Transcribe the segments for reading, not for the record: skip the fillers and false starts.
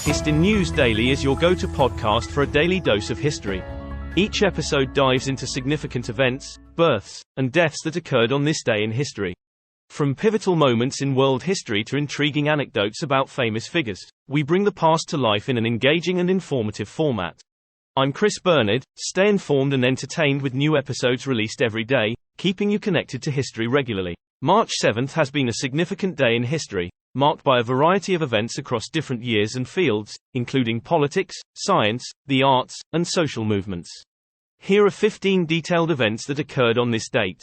Histin News Daily is your go-to podcast for a daily dose of history. Each episode dives into significant events, births, and deaths that occurred on this day in history. From pivotal moments in world history to intriguing anecdotes about famous figures, we bring the past to life in an engaging and informative format. I'm Chris Bernard. Stay informed and entertained with new episodes released every day, keeping you connected to history regularly. March 7th has been a significant day in history, marked by a variety of events across different years and fields, including politics, science, the arts, and social movements. Here are 15 detailed events that occurred on this date.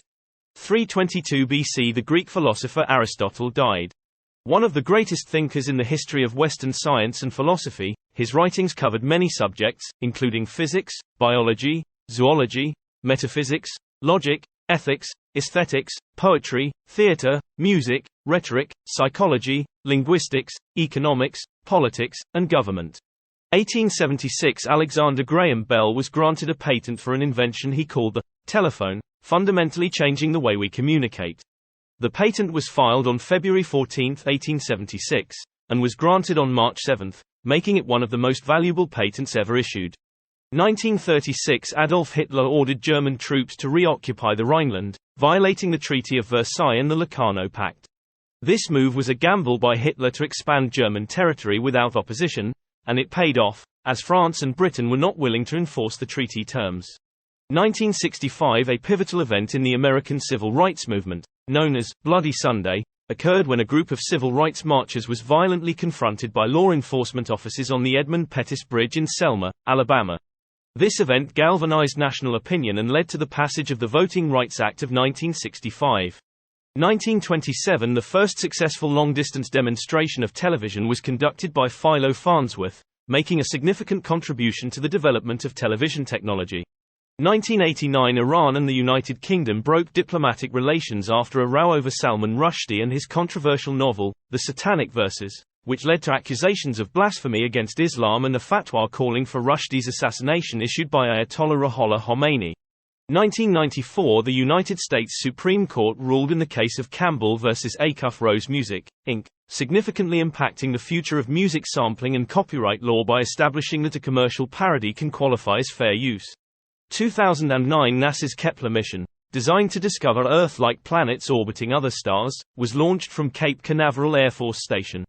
322 BC, the Greek philosopher Aristotle died. One of the greatest thinkers in the history of Western science and philosophy, his writings covered many subjects, including physics, biology, zoology, metaphysics, logic, ethics, aesthetics, poetry, theater, music, rhetoric, psychology, linguistics, economics, politics, and government. 1876, Alexander Graham Bell was granted a patent for an invention he called the telephone, fundamentally changing the way we communicate. The patent was filed on February 14, 1876, and was granted on March 7, making it one of the most valuable patents ever issued. 1936, Adolf Hitler ordered German troops to reoccupy the Rhineland, violating the Treaty of Versailles and the Locarno Pact. This move was a gamble by Hitler to expand German territory without opposition, and it paid off, as France and Britain were not willing to enforce the treaty terms. 1965, a pivotal event in the American civil rights movement, known as Bloody Sunday, occurred when a group of civil rights marchers was violently confronted by law enforcement officers on the Edmund Pettus Bridge in Selma, Alabama. This event galvanized national opinion and led to the passage of the Voting Rights Act of 1965. 1927, the first successful long-distance demonstration of television was conducted by Philo Farnsworth, making a significant contribution to the development of television technology. 1989, Iran and the United Kingdom broke diplomatic relations after a row over Salman Rushdie and his controversial novel, The Satanic Verses, which led to accusations of blasphemy against Islam and a fatwa calling for Rushdie's assassination issued by Ayatollah Ruhollah Khomeini. 1994, the United States Supreme Court ruled in the case of Campbell v. Acuff Rose Music, Inc., significantly impacting the future of music sampling and copyright law by establishing that a commercial parody can qualify as fair use. 2009, NASA's Kepler mission, designed to discover Earth-like planets orbiting other stars, was launched from Cape Canaveral Air Force Station.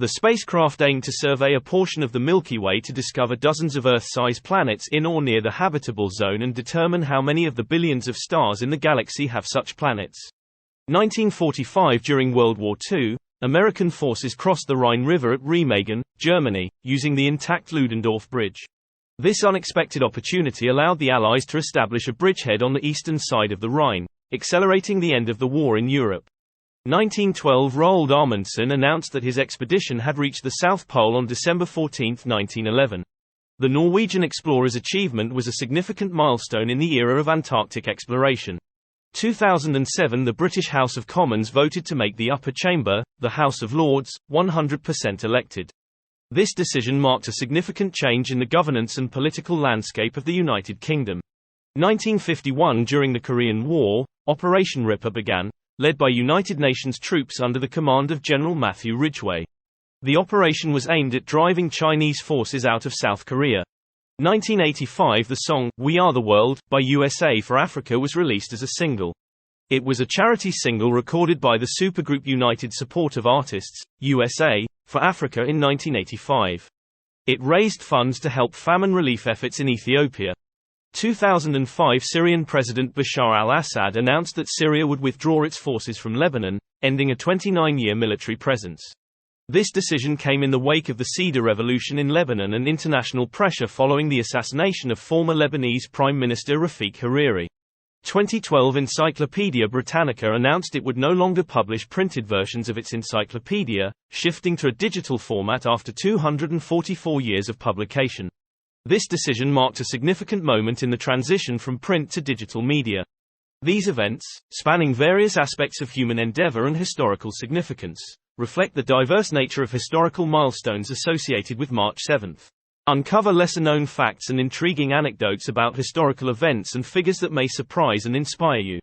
The spacecraft aimed to survey a portion of the Milky Way to discover dozens of Earth-size planets in or near the habitable zone and determine how many of the billions of stars in the galaxy have such planets. 1945, during World War II, American forces crossed the Rhine River at Remagen, Germany, using the intact Ludendorff Bridge. This unexpected opportunity allowed the Allies to establish a bridgehead on the eastern side of the Rhine, accelerating the end of the war in Europe. 1912, Roald Amundsen announced that his expedition had reached the South Pole on December 14, 1911. The Norwegian explorer's achievement was a significant milestone in the era of Antarctic exploration. 2007, the British House of Commons voted to make the upper chamber, the House of Lords, 100% elected. This decision marked a significant change in the governance and political landscape of the United Kingdom. 1951, during the Korean War, Operation Ripper began, led by United Nations troops under the command of General Matthew Ridgway. The operation was aimed at driving Chinese forces out of South Korea. 1985, the song, We Are the World, by USA for Africa was released as a single. It was a charity single recorded by the supergroup United Support of Artists, USA, for Africa in 1985. It raised funds to help famine relief efforts in Ethiopia. 2005, Syrian President Bashar al-Assad announced that Syria would withdraw its forces from Lebanon, ending a 29-year military presence. This decision came in the wake of the Cedar Revolution in Lebanon and international pressure following the assassination of former Lebanese Prime Minister Rafik Hariri. 2012, Encyclopaedia Britannica announced it would no longer publish printed versions of its encyclopedia, shifting to a digital format after 244 years of publication. This decision marked a significant moment in the transition from print to digital media. These events, spanning various aspects of human endeavor and historical significance, reflect the diverse nature of historical milestones associated with March 7. Uncover lesser-known facts and intriguing anecdotes about historical events and figures that may surprise and inspire you.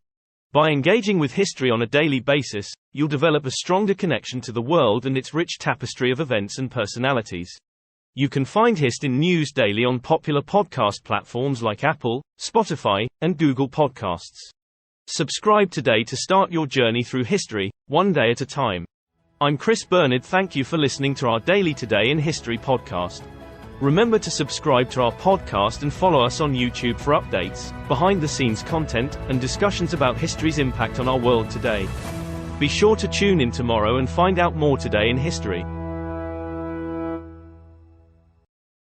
By engaging with history on a daily basis, you'll develop a stronger connection to the world and its rich tapestry of events and personalities. You can find Hist in News daily on popular podcast platforms like Apple, Spotify, and Google Podcasts. Subscribe today to start your journey through history, one day at a time. I'm Chris Bernard. Thank you for listening to our daily Today in History podcast. Remember to subscribe to our podcast and follow us on YouTube for updates, behind-the-scenes content, and discussions about history's impact on our world today. Be sure to tune in tomorrow and find out more today in history.